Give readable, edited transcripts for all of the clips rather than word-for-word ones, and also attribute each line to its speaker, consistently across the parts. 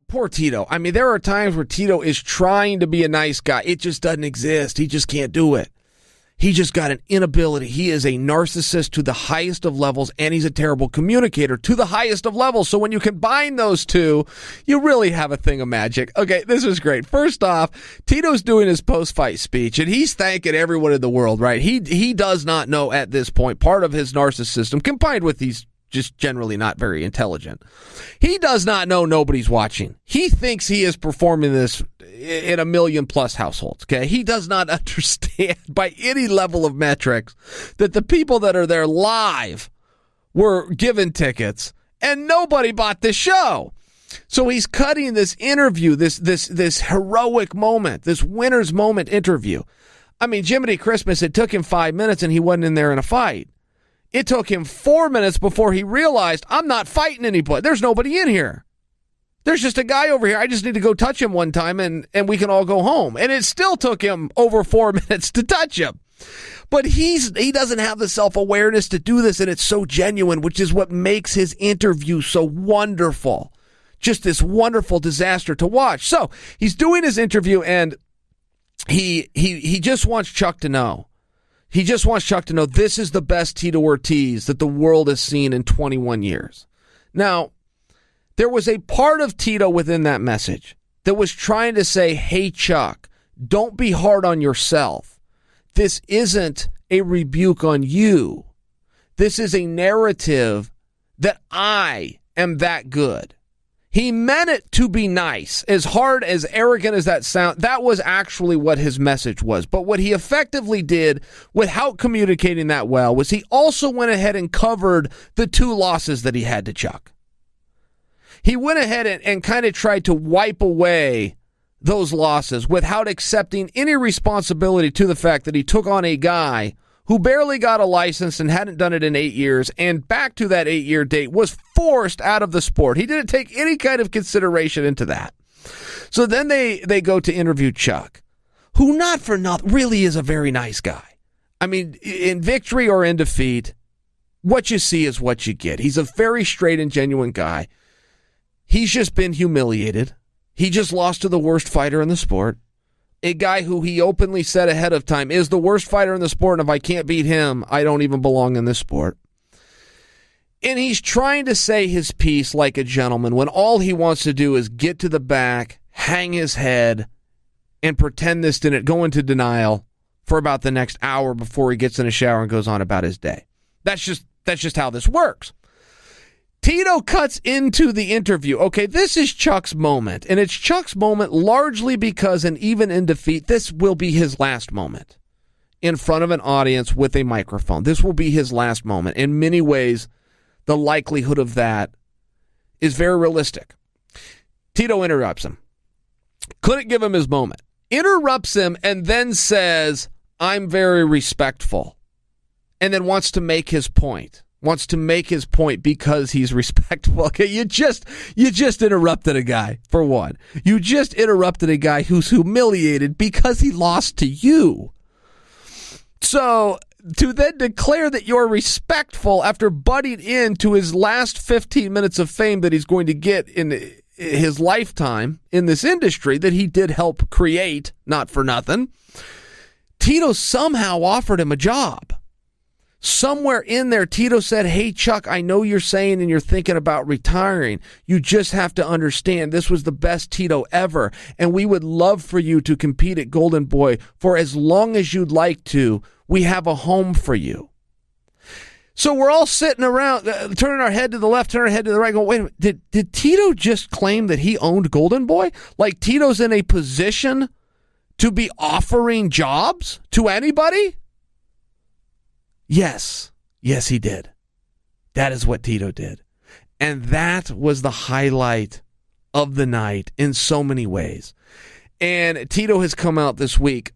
Speaker 1: poor Tito. I mean, there are times where Tito is trying to be a nice guy. It just doesn't exist. He just can't do it. He just got an inability. He is a narcissist to the highest of levels, and he's a terrible communicator to the highest of levels. So when you combine those two, you really have a thing of magic. Okay, this is great. First off, Tito's doing his post-fight speech, and he's thanking everyone in the world, right? He does not know at this point, part of his narcissism, combined with he's just generally not very intelligent. He does not know nobody's watching. He thinks he is performing this in 1 million plus households, okay? He does not understand by any level of metrics that the people that are there live were given tickets and nobody bought this show. So he's cutting this interview, this heroic moment, this winner's moment interview. I mean, Jiminy Christmas, it took him 5 minutes and he wasn't in there in a fight. It took him 4 minutes before he realized, I'm not fighting anybody. There's nobody in here. There's just a guy over here. I just need to go touch him one time and we can all go home. And it still took him over 4 minutes to touch him. But he doesn't have the self-awareness to do this, and it's so genuine, which is what makes his interview so wonderful. Just this wonderful disaster to watch. So he's doing his interview, and he just wants Chuck to know. He just wants Chuck to know this is the best Tito Ortiz that the world has seen in 21 years. Now, there was a part of Tito within that message that was trying to say, hey, Chuck, don't be hard on yourself. This isn't a rebuke on you. This is a narrative that I am that good. He meant it to be nice. As hard, as arrogant as that sound, that was actually what his message was. But what he effectively did without communicating that well was he also went ahead and covered the 2 losses that he had to Chuck. He went ahead and kind of tried to wipe away those losses without accepting any responsibility to the fact that he took on a guy who barely got a license and hadn't done it in 8 years, and back to that 8-year date was forced out of the sport. He didn't take any kind of consideration into that. So then they go to interview Chuck, who not for nothing really is a very nice guy. I mean, in victory or in defeat, what you see is what you get. He's a very straight and genuine guy. He's just been humiliated. He just lost to the worst fighter in the sport. A guy who he openly said ahead of time is the worst fighter in the sport, and if I can't beat him, I don't even belong in this sport. And he's trying to say his piece like a gentleman when all he wants to do is get to the back, hang his head, and pretend this didn't go into denial for about the next hour before he gets in a shower and goes on about his day. That's just how this works. Tito cuts into the interview. Okay, this is Chuck's moment, and it's Chuck's moment largely because, and even in defeat, this will be his last moment in front of an audience with a microphone. This will be his last moment. In many ways, the likelihood of that is very realistic. Tito interrupts him. Couldn't give him his moment. Interrupts him and then says, I'm very respectful, and then wants to make his point. Wants to make his point because he's respectful. Okay, you just interrupted a guy, for one. You just interrupted a guy who's humiliated because he lost to you. So to then declare that you're respectful after butting into his last 15 minutes of fame that he's going to get in his lifetime in this industry that he did help create, not for nothing, Tito somehow offered him a job. Somewhere in there, Tito said, hey, Chuck, I know you're saying and you're thinking about retiring. You just have to understand this was the best Tito ever, and we would love for you to compete at Golden Boy for as long as you'd like to. We have a home for you. So we're all sitting around, turning our head to the left, turning our head to the right, going, wait a minute, did Tito just claim that he owned Golden Boy? Like Tito's in a position to be offering jobs to anybody? Yes, he did. That is what Tito did. And that was the highlight of the night in so many ways. And Tito has come out this week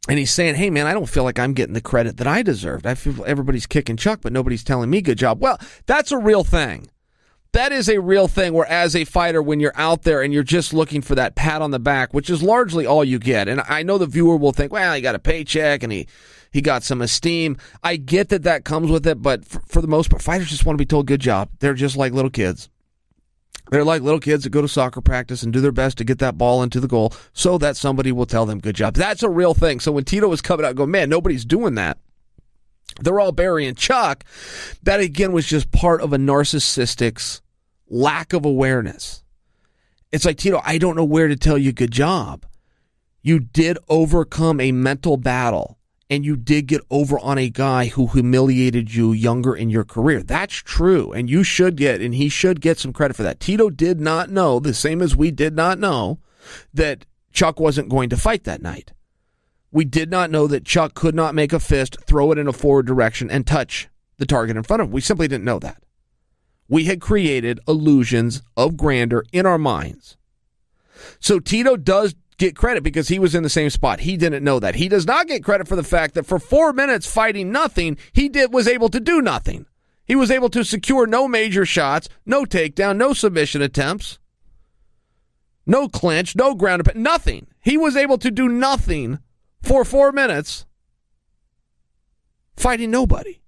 Speaker 1: and he's saying, hey, man, I don't feel like I'm getting the credit that I deserved. I feel everybody's kicking Chuck, but nobody's telling me good job. Well, that's a real thing. That is a real thing where as a fighter, when you're out there and you're just looking for that pat on the back, which is largely all you get. And I know the viewer will think, well, he got a paycheck and he got some esteem. I get that comes with it, but for the most part, fighters just want to be told good job. They're just like little kids. They're like little kids that go to soccer practice and do their best to get that ball into the goal so that somebody will tell them good job. That's a real thing. So when Tito was coming out and going, man, nobody's doing that. They're all burying Chuck. That, again, was just part of a narcissistic's lack of awareness. It's like, Tito, I don't know where to tell you good job. You did overcome a mental battle, and you did get over on a guy who humiliated you younger in your career. That's true, and he should get some credit for that. Tito did not know, the same as we did not know, that Chuck wasn't going to fight that night. We did not know that Chuck could not make a fist, throw it in a forward direction, and touch the target in front of him. We simply didn't know that. We had created illusions of grandeur in our minds. So Tito does get credit because he was in the same spot. He didn't know that. He does not get credit for the fact that for 4 minutes fighting nothing, was able to do nothing. He was able to secure no major shots, no takedown, no submission attempts, no clinch, no ground, nothing. He was able to do nothing for 4 minutes fighting nobody.